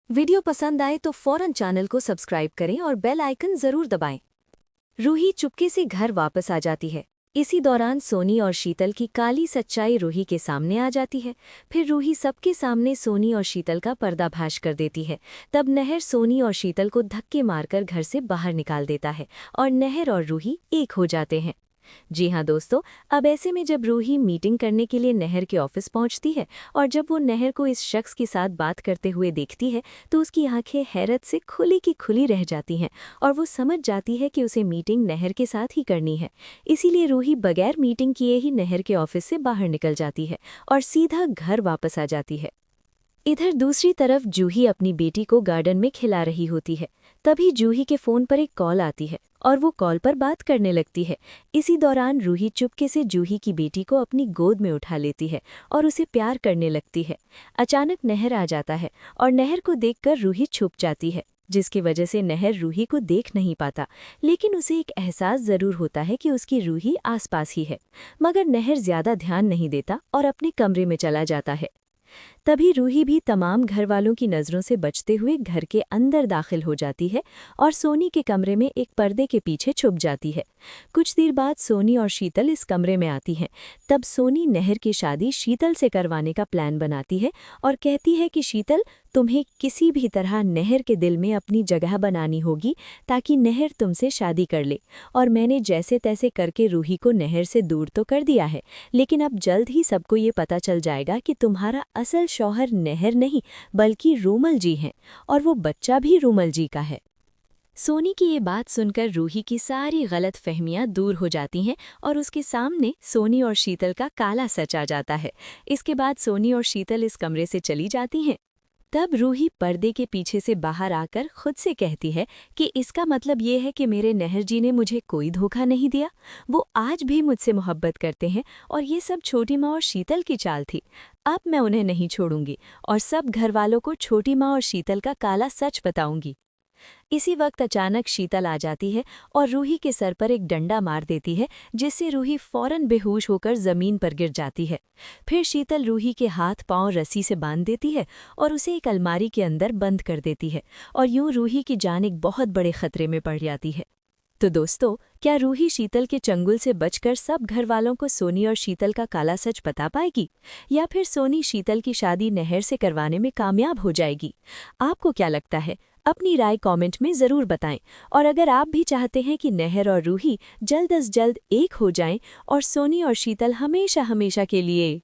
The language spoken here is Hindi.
वीडियो पसंद आए तो फौरन चैनल को सब्सक्राइब करें और बेल आइकन जरूर दबाएं। रूही चुपके से घर वापस आ जाती है। इसी दौरान सोनी और शीतल की काली सच्चाई रूही के सामने आ जाती है। फिर रूही सबके सामने सोनी और शीतल का पर्दाफाश कर देती है। तब नहर सोनी और शीतल को धक्के मारकर घर से बाहर निकाल देता है और नहर और रूही एक हो जाते हैं। जी हाँ दोस्तों, अब ऐसे में जब रूही मीटिंग करने के लिए नहर के ऑफिस पहुंचती है और जब वो नहर को इस शख्स के साथ बात करते हुए देखती है तो उसकी आंखें हैरत से खुली की खुली रह जाती हैं और वो समझ जाती है कि उसे मीटिंग नहर के साथ ही करनी है। इसीलिए रूही बगैर मीटिंग किए ही नहर के ऑफिस से बाहर निकल जाती है और सीधा घर वापस आ जाती है। इधर दूसरी तरफ जूही अपनी बेटी को गार्डन में खिला रही होती है। तभी जूही के फोन पर एक कॉल आती है और वो कॉल पर बात करने लगती है। इसी दौरान रूही चुपके से जूही की बेटी को अपनी गोद में उठा लेती है और उसे प्यार करने लगती है। अचानक नहर आ जाता है और नहर को देखकर रूही छुप जाती है, जिसकी वजह से नहर रूही को देख नहीं पाता। लेकिन उसे एक एहसास जरूर होता है कि उसकी रूही आसपास ही है। मगर नहर ज्यादा ध्यान नहीं देता और अपने कमरे में चला जाता है। तभी रूही भी तमाम घरवालों की नज़रों से बचते हुए घर के अंदर दाखिल हो जाती है और सोनी के कमरे में एक पर्दे के पीछे छुप जाती है। कुछ देर बाद सोनी और शीतल इस कमरे में आती हैं। तब सोनी नहर की शादी शीतल से करवाने का प्लान बनाती है और कहती है कि शीतल, तुम्हें किसी भी तरह नहर के दिल में अपनी जगह बनानी होगी ताकि नहर तुमसे शादी कर ले। और मैंने जैसे तैसे करके रूही को नहर से दूर तो कर दिया है, लेकिन अब जल्द ही सबको ये पता चल जाएगा कि तुम्हारा असल शौहर नहर नहीं बल्कि रूमल जी हैं और वो बच्चा भी रूमल जी का है। सोनी की ये बात सुनकर रूही की सारी गलत फहमियां दूर हो जाती हैं और उसके सामने सोनी और शीतल का काला सच आ जाता है। इसके बाद सोनी और शीतल इस कमरे से चली जाती हैं। तब रूही पर्दे के पीछे से बाहर आकर खुद से कहती है कि इसका मतलब ये है कि मेरे नहर जी ने मुझे कोई धोखा नहीं दिया। वो आज भी मुझसे मोहब्बत करते हैं और ये सब छोटी माँ और शीतल की चाल थी। अब मैं उन्हें नहीं छोड़ूंगी और सब घरवालों को छोटी माँ और शीतल का काला सच बताऊंगी। इसी वक्त अचानक शीतल आ जाती है और रूही के सर पर एक डंडा मार देती है, जिससे रूही फौरन बेहोश होकर जमीन पर गिर जाती है। फिर शीतल रूही के हाथ पांव रस्सी से बांध देती है और उसे एक अलमारी के अंदर बंद कर देती है और यूं रूही की जान एक बहुत बड़े खतरे में पड़ जाती है। तो दोस्तों, क्या रूही शीतल के चंगुल से बचकर सब घरवालों को सोनी और शीतल का काला सच बता पाएगी, या फिर सोनी शीतल की शादी नहर से करवाने में कामयाब हो जाएगी? आपको क्या लगता है? अपनी राय कमेंट में ज़रूर बताएं। और अगर आप भी चाहते हैं कि नहर और रूही जल्द अज जल्द एक हो जाएं और सोनी और शीतल हमेशा हमेशा के लिए